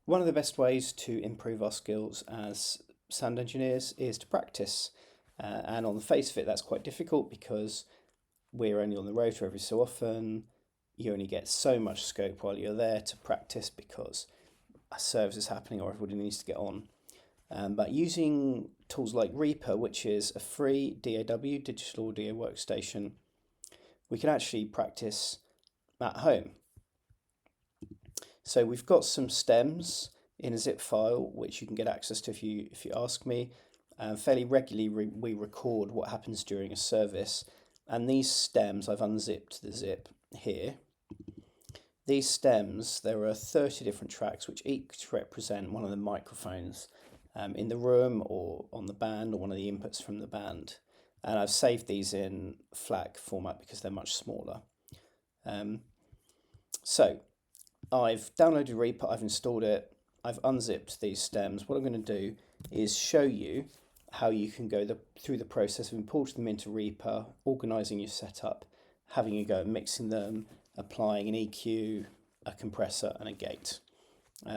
One of the best ways to improve our skills as sound engineers is to practice. And on the face of it, that's quite difficult because we're only on the rotor every so often. You only get so much scope while you're there to practice because a service is happening or everybody needs to get on. But using tools like Reaper, which is a free DAW, digital audio workstation, we can actually practice at home. So we've got some stems in a zip file which you can get access to if you ask me. Fairly regularly we record what happens during a service, and these stems, I've unzipped the zip here. These stems, there are 30 different tracks which each represent one of the microphones in the room or on the band or one of the inputs from the band. And I've saved these in FLAC format because they're much smaller. So I've downloaded Reaper, I've installed it, I've unzipped these stems. What I'm going to do is show you how you can go through the process of importing them into Reaper, organising your setup, having a go at mixing them, applying an EQ, a compressor and a gate,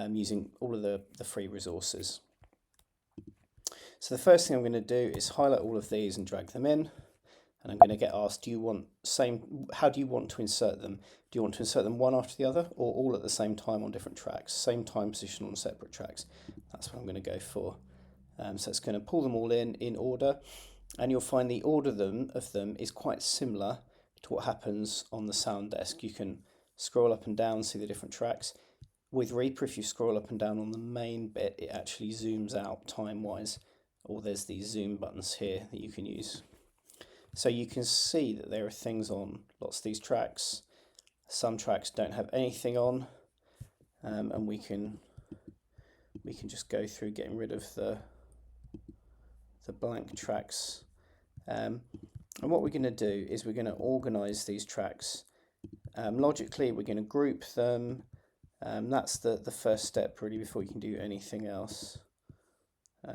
using all of the free resources. So the first thing I'm going to do is highlight all of these and drag them in. And I'm going to get asked, how do you want to insert them? Do you want to insert them one after the other or all at the same time on different tracks? Same time position on separate tracks. That's what I'm going to go for. So it's going to pull them all in order. And you'll find the order of them is quite similar to what happens on the sound desk. You can scroll up and down, see the different tracks. With Reaper, if you scroll up and down on the main bit, it actually zooms out time-wise. Or there's these zoom buttons here that you can use. So you can see that there are things on lots of these tracks. Some tracks don't have anything on, and we can just go through getting rid of the blank tracks. And what we're going to do is we're going to organise these tracks. Logically, we're going to group them. That's the first step really before you can do anything else.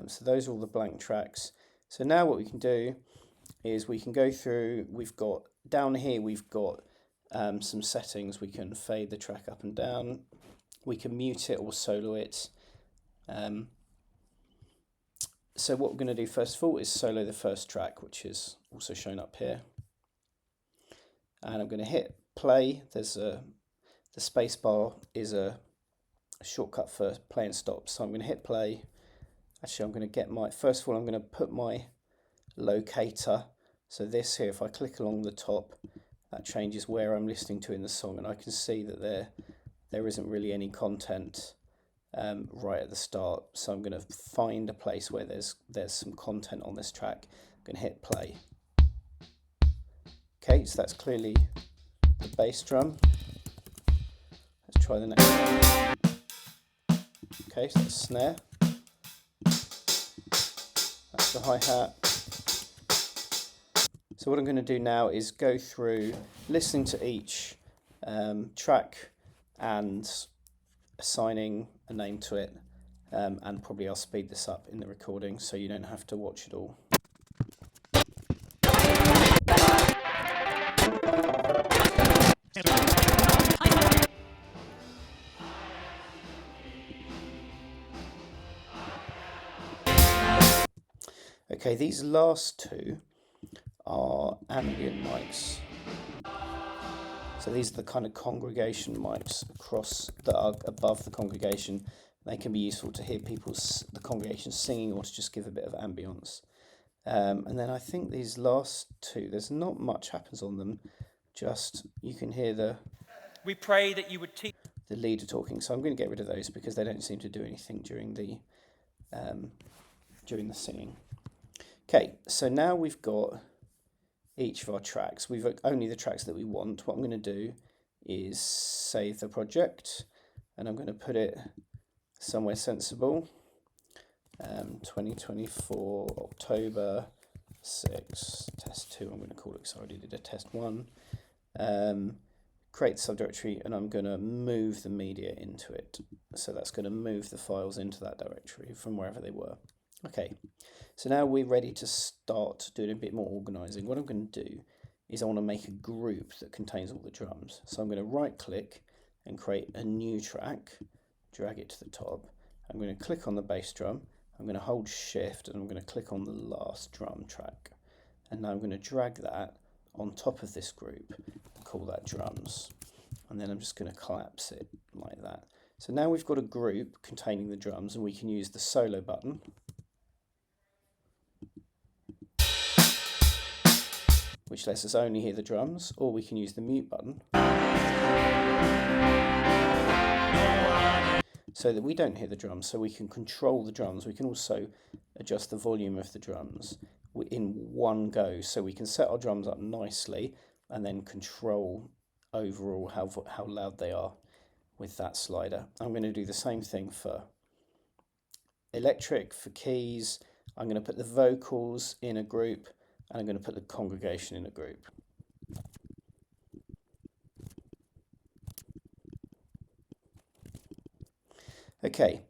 So those are all the blank tracks. So now what we can do is we can go through, down here we've got some settings. We can fade the track up and down, we can mute it or solo it. So what we're going to do first of all is solo the first track, which is also shown up here. And I'm going to hit play. The space bar is a shortcut for play and stop. So I'm going to hit play. Actually, I'm going to get first of all, I'm going to put my locator. So this here, if I click along the top, that changes where I'm listening to in the song, and I can see that there isn't really any content right at the start. So I'm going to find a place where there's some content on this track. I'm going to hit play. Okay, so that's clearly the bass drum. Let's try the next one. Okay, so that's snare. That's the hi-hat. So what I'm going to do now is go through listening to each track and assigning a name to it, and probably I'll speed this up in the recording so you don't have to watch it all. Okay, these last two are ambient mics. So these are the kind of congregation mics that are above the congregation. They can be useful to hear the congregation singing or to just give a bit of ambience. And then I think these last two, there's not much happens on them. Just you can hear we pray that you would teach the leader talking. So I'm going to get rid of those because they don't seem to do anything during the singing. Okay, so now we've got each of our tracks. We've got only the tracks that we want. What I'm going to do is save the project, and I'm going to put it somewhere sensible. 2024 October 6 test 2 I'm going to call it because I already did a test 1. Create the subdirectory, and I'm going to move the media into it. So that's going to move the files into that directory from wherever they were. Okay, so now we're ready to start doing a bit more organising. What I'm going to do is I want to make a group that contains all the drums. So I'm going to right click and create a new track, drag it to the top. I'm going to click on the bass drum, I'm going to hold shift and I'm going to click on the last drum track. And now I'm going to drag that on top of this group and call that drums. And then I'm just going to collapse it like that. So now we've got a group containing the drums, and we can use the solo button, which lets us only hear the drums, or we can use the mute button so that we don't hear the drums, so we can control the drums. We can also adjust the volume of the drums in one go, so we can set our drums up nicely and then control overall how loud they are with that slider. I'm going to do the same thing for electric, for keys. I'm going to put the vocals in a group, and I'm going to put the congregation in a group. Okay,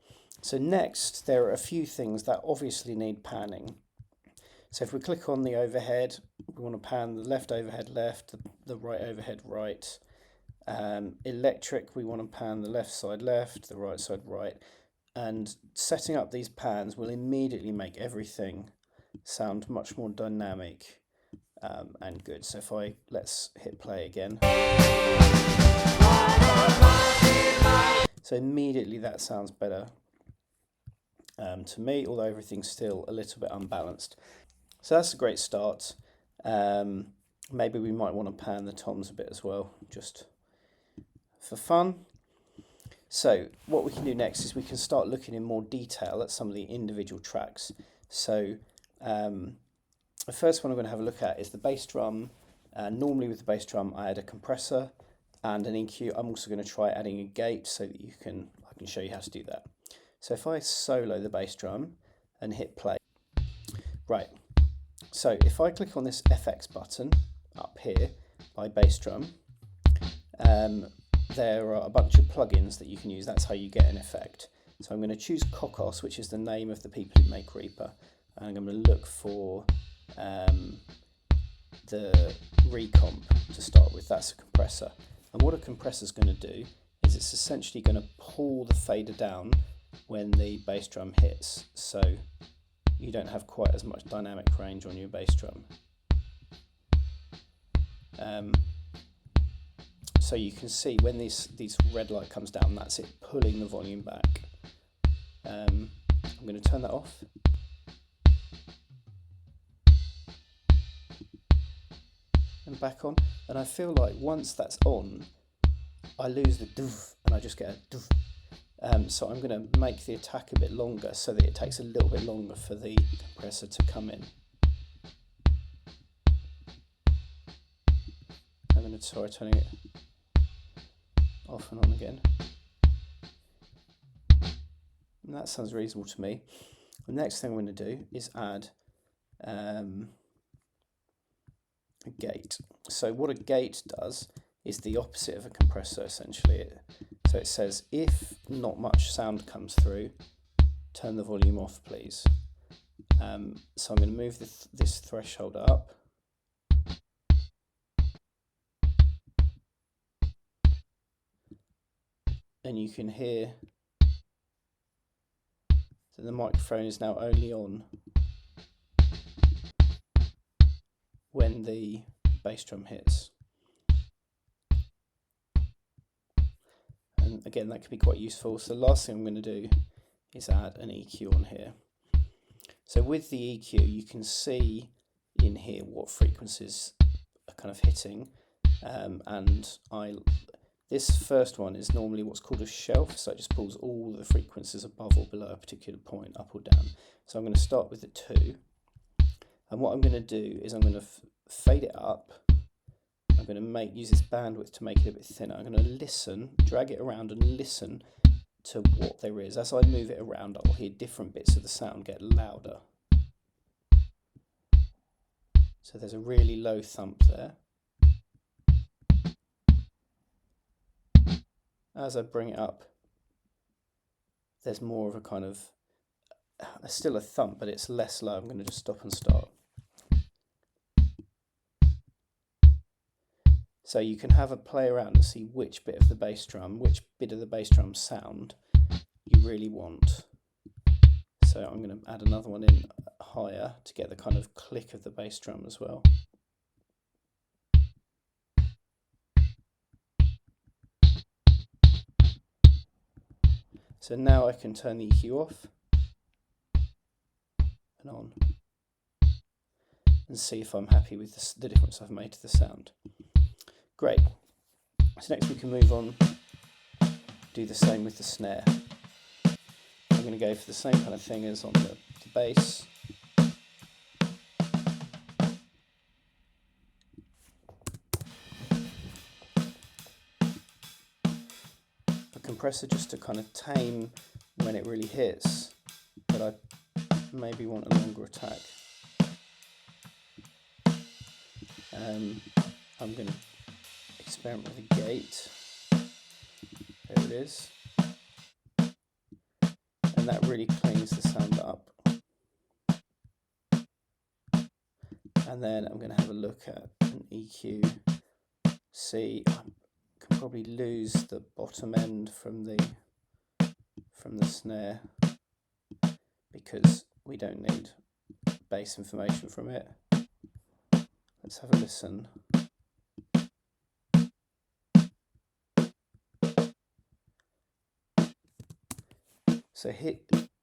so next there are a few things that obviously need panning. So if we click on the overhead, we want to pan the left overhead left, the right overhead right. Electric, we want to pan the left side left, the right side right. And setting up these pans will immediately make everything sound much more dynamic and good. So if let's hit play again. So immediately that sounds better to me, although everything's still a little bit unbalanced. So that's a great start. Maybe we might want to pan the toms a bit as well, just for fun. So what we can do next is we can start looking in more detail at some of the individual tracks. So the first one I'm going to have a look at is the bass drum. Normally with the bass drum I add a compressor and an EQ. I'm also going to try adding a gate so that I can show you how to do that. So if I solo the bass drum and hit play. Right, so if I click on this FX button up here by bass drum, there are a bunch of plugins that you can use. That's how you get an effect. So I'm going to choose Kokos, which is the name of the people who make Reaper, and I'm going to look for the recomp to start with. That's a compressor, and what a compressor is going to do is it's essentially going to pull the fader down when the bass drum hits, so you don't have quite as much dynamic range on your bass drum. So you can see when this red light comes down, that's it pulling the volume back. I'm going to turn that off. And back on, and I feel like once that's on, I lose the doof and I just get a doof. So I'm going to make the attack a bit longer so that it takes a little bit longer for the compressor to come in. I'm going to try turning it off and on again. And that sounds reasonable to me. The next thing I'm going to do is add a gate. So what a gate does is the opposite of a compressor essentially. So it says if not much sound comes through, turn the volume off please. So I'm going to move this threshold up. And you can hear that the microphone is now only on when the bass drum hits. And again, that can be quite useful. So the last thing I'm going to do is add an EQ on here. So with the EQ, you can see in here what frequencies are kind of hitting. This first one is normally what's called a shelf, so it just pulls all the frequencies above or below a particular point, up or down. So I'm going to start with the 2, and what I'm going to do is I'm going to fade it up. I'm going to use this bandwidth to make it a bit thinner. I'm going to listen, drag it around and listen to what there is. As I move it around, I'll hear different bits of the sound get louder. So there's a really low thump there. As I bring it up, there's more of a kind of, still a thump, but it's less low. I'm going to just stop and start. So you can have a play around and see which bit of the bass drum, which bit of the bass drum sound really want. So I'm going to add another one in higher to get the kind of click of the bass drum as well. So now I can turn the EQ off and on and see if I'm happy with the difference I've made to the sound. Great. So next we can move on, do the same with the snare. I'm going to go for the same kind of thing as on the bass. A compressor just to kind of tame when it really hits, but I maybe want a longer attack. I'm going to experiment with a gate. There it is. And that really cleans the sound up. And then I'm going to have a look at an EQ. See, I can probably lose the bottom end from the snare because we don't need bass information from it. Let's have a listen. So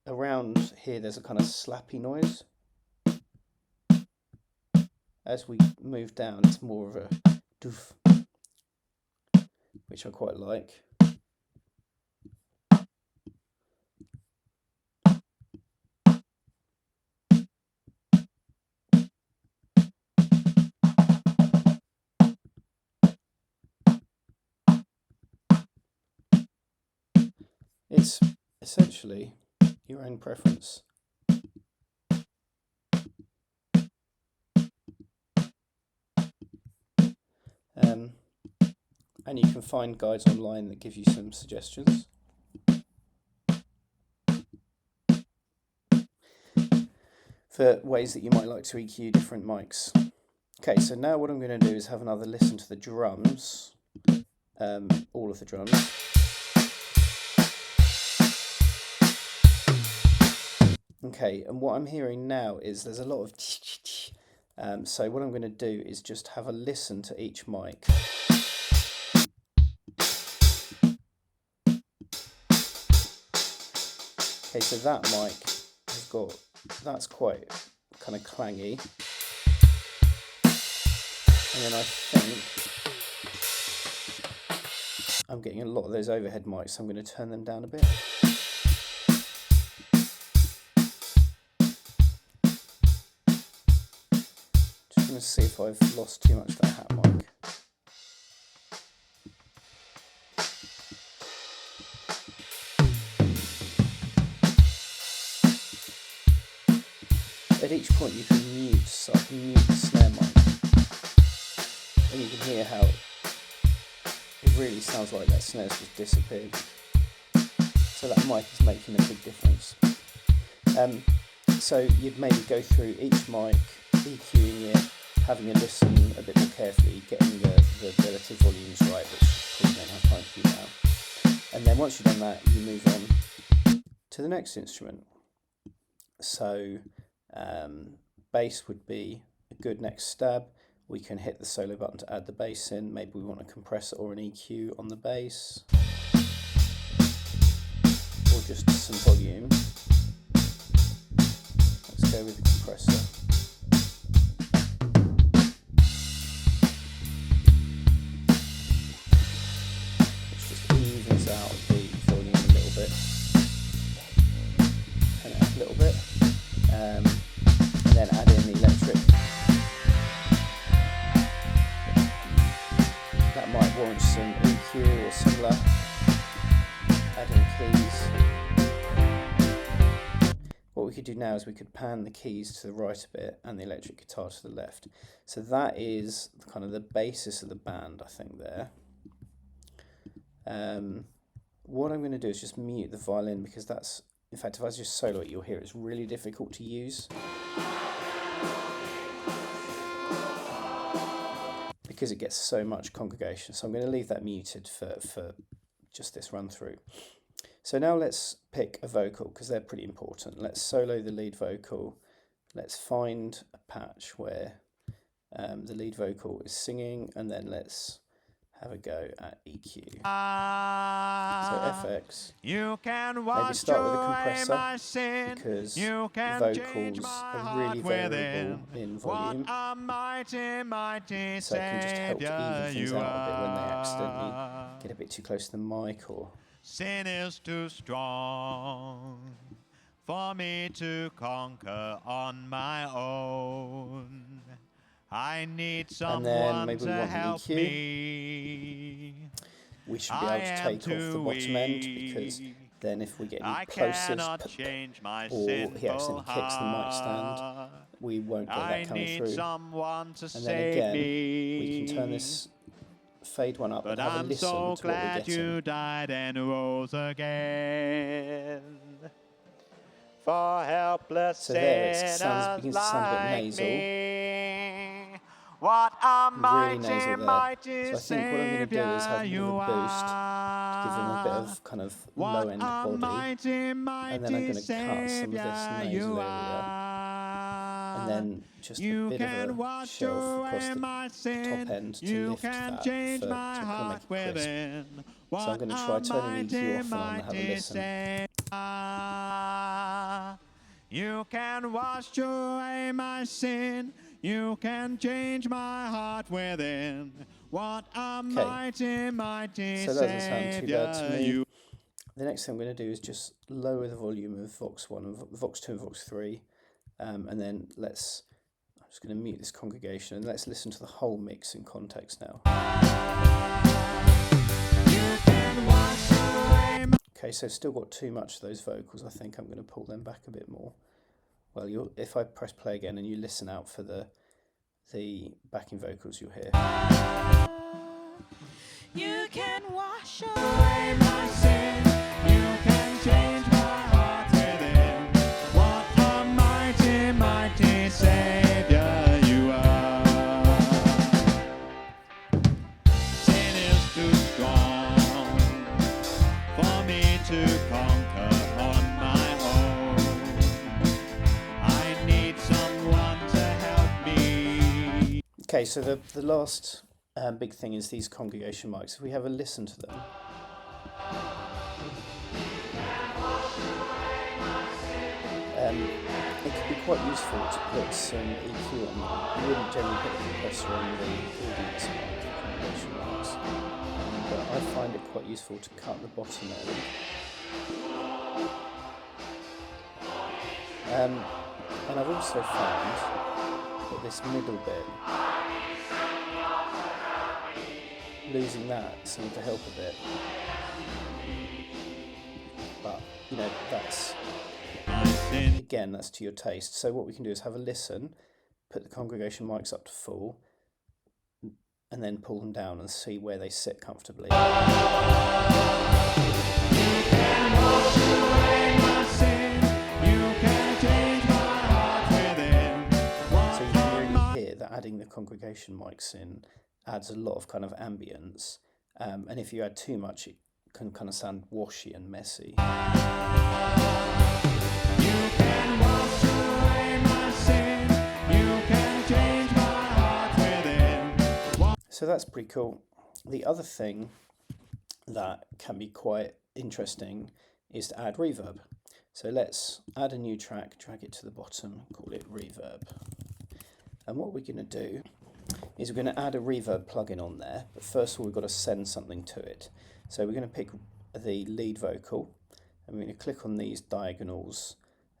around here there's a kind of slappy noise. As we move down it's more of a doof, which I quite like. It's essentially your own preference. And you can find guides online that give you some suggestions. For ways that you might like to EQ different mics. Okay, so now what I'm going to do is have another listen to the drums, all of the drums. Okay, and what I'm hearing now is there's a lot of so what I'm going to do is just have a listen to each mic. Okay, so that mic has got, that's quite kind of clangy. And then I think I'm getting a lot of those overhead mics, so I'm going to turn them down a bit. Just going to see if I've lost too much of that hat mic. At each point you can mute, so I can mute the snare mic. And you can hear how it really sounds like that snare's just disappeared. So that mic is making a big difference. So you'd maybe go through each mic, EQing it, having a listen a bit more carefully, getting the relative volumes right, which probably don't have time to do now. And then once you've done that, you move on to the next instrument. So bass would be a good next stab. We can hit the solo button to add the bass in. Maybe we want a compressor or an EQ on the bass, or just some volume. Let's go with the compressor. Which just evens out the volume a little bit. Turn it up a little bit. And then add in the electric. That might warrant some EQ or similar. Add in keys. What we could do now is we could pan the keys to the right a bit and the electric guitar to the left. So that is kind of the basis of the band, I think, there. What I'm going to do is just mute the violin, because that's, in fact, if I just solo it, you'll hear it's really difficult to use. Because it gets so much congregation. So I'm going to leave that muted for just this run through. So now let's pick a vocal because they're pretty important. Let's solo the lead vocal. Let's find a patch where the lead vocal is singing, and then let's have a go at EQ. So FX. You can Maybe start with a compressor because vocals are really variable in volume. So it can just help to even things out a bit when they accidentally get a bit too close to the mic, or sin is too strong for me to conquer on my own. I need someone to help EQ. me. We should be able to take off the bottom end, because then if we get any plosives or he accidentally kicks the mic stand, we won't get that coming through. And then again, we can turn this fade one up and have a listen to what we're getting. You died and rose again for helpless so there it begins to sound a bit nasal. What a really nasal there. So I think what I'm going to do is have a bit of a boost to give him a bit of kind of low end body, and then I'm going to cut some of this nasal area, and then just a bit of a shelf across the top end to lift that to kind of make it crisp. So I'm going to try turning the EQ off, and I'm going to have a listen. You can wash away my sin. You can change my heart within. What a mighty, mighty so that doesn't sound too bad to me. Savior. The next thing I'm going to do is just lower the volume of Vox 1 and Vox 2 and Vox 3. And then I'm just going to mute this congregation, and let's listen to the whole mix in context now. Okay, so still got too much of those vocals. I think I'm going to pull them back a bit more. Well, if I press play again and you listen out for the backing vocals, you'll hear. You can wash away my sin. You can change my heart within. What a mighty, mighty Savior you are. Sin is too strong for me to conquer on my own. I need someone to help me. Okay, so the last big thing is these congregation mics. If we have a listen to them. It could be quite useful to put some EQ on them. You wouldn't generally put a compressor on the audience mic, the congregation mics, but I find it quite useful to cut the bottom end. And I've also found that this middle bit, losing that seemed to help a bit, but that's again, that's to your taste. So what we can do is have a listen, put the congregation mics up to full, and then pull them down and see where they sit comfortably. Adding the congregation mics in adds a lot of kind of ambience, and if you add too much, it can kind of sound washy and messy. So that's pretty cool. The other thing that can be quite interesting is to add reverb. So let's add a new track, drag it to the bottom, call it reverb. And what we're going to do is we're going to add a reverb plugin on there, but first of all we've got to send something to it. So we're going to pick the lead vocal, and we're going to click on these diagonal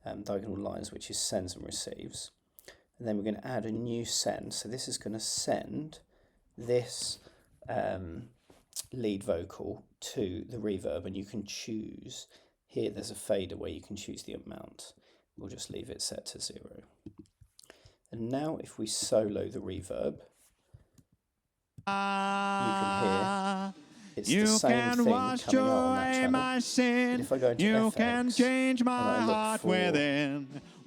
lines, which is sends and receives. And then we're going to add a new send. So this is going to send this lead vocal to the reverb, and you can choose, here there's a fader where you can choose the amount. We'll just leave it set to 0. And now if we solo the reverb, you can hear it's the same thing coming out on that channel. But if I go into FX and I look for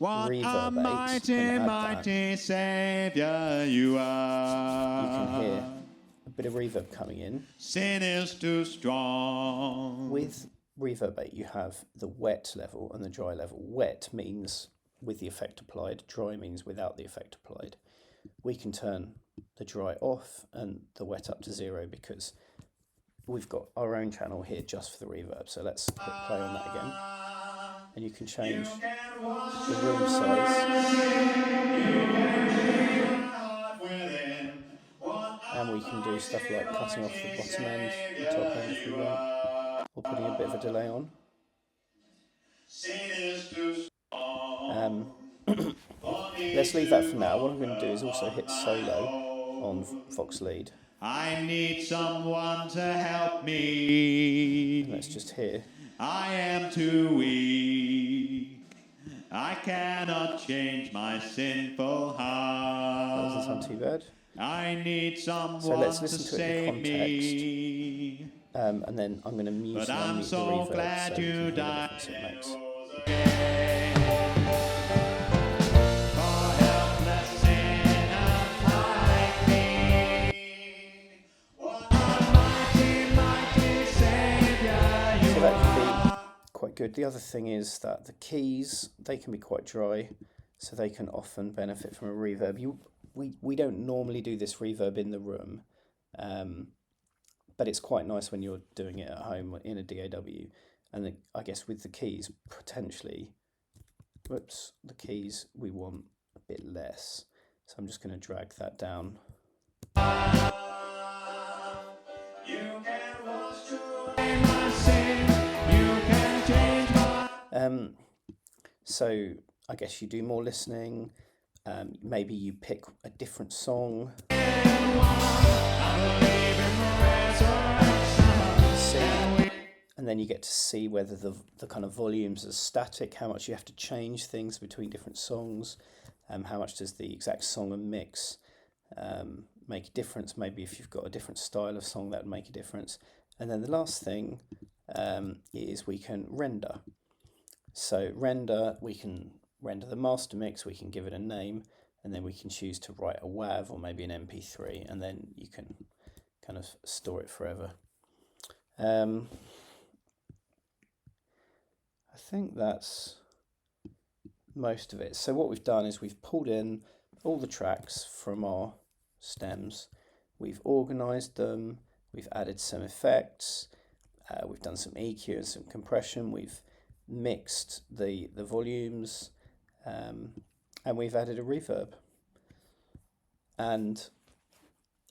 reverb 8 and add that, Savior you are. you can hear a bit of reverb coming in. Sin is too strong. With Reverb 8 you have the wet level and the dry level. Wet means with the effect applied, dry means without the effect applied. We can turn the dry off and the wet up to 0 because we've got our own channel here just for the reverb. So let's hit play on that again. And you can change the room size. And we can do stuff like cutting off the bottom end, the top end if we want, or putting a bit of a delay on. Let's leave that for now. What I'm going to do is also hit solo on Vox lead. I need someone to help me. And let's just hear. I am too weak. I cannot change my sinful heart. That doesn't sound too bad. I need someone So let's listen to to it in save context. me. And then I'm going to mute But and I'm unmute so the reverb glad so we can you hear the died. difference it makes. For helpless sinners like me. What a mighty, mighty Savior you So that can are. be quite good. The other thing is that the keys, they can be quite dry, so they can often benefit from a reverb. We don't normally do this reverb in the room, but it's quite nice when you're doing it at home in a DAW. And I guess with the keys, potentially, the keys we want a bit less. So I'm just going to drag that down. So I guess you do more listening. Maybe you pick a different song. And then you get to see whether the kind of volumes are static, how much you have to change things between different songs, how much does the exact song and mix make a difference. Maybe if you've got a different style of song, that would make a difference. And then the last thing is we can render. So we can render the master mix, we can give it a name, and then we can choose to write a WAV or maybe an MP3, and then you can kind of store it forever. I think that's most of it. So what we've done is we've pulled in all the tracks from our stems, we've organized them, we've added some effects, we've done some EQ and some compression, we've mixed the volumes, and we've added a reverb. And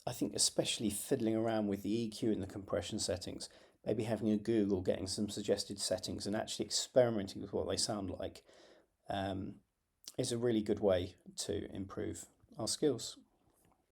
I think especially fiddling around with the EQ and the compression settings, maybe having a Google, getting some suggested settings and actually experimenting with what they sound like is a really good way to improve our skills.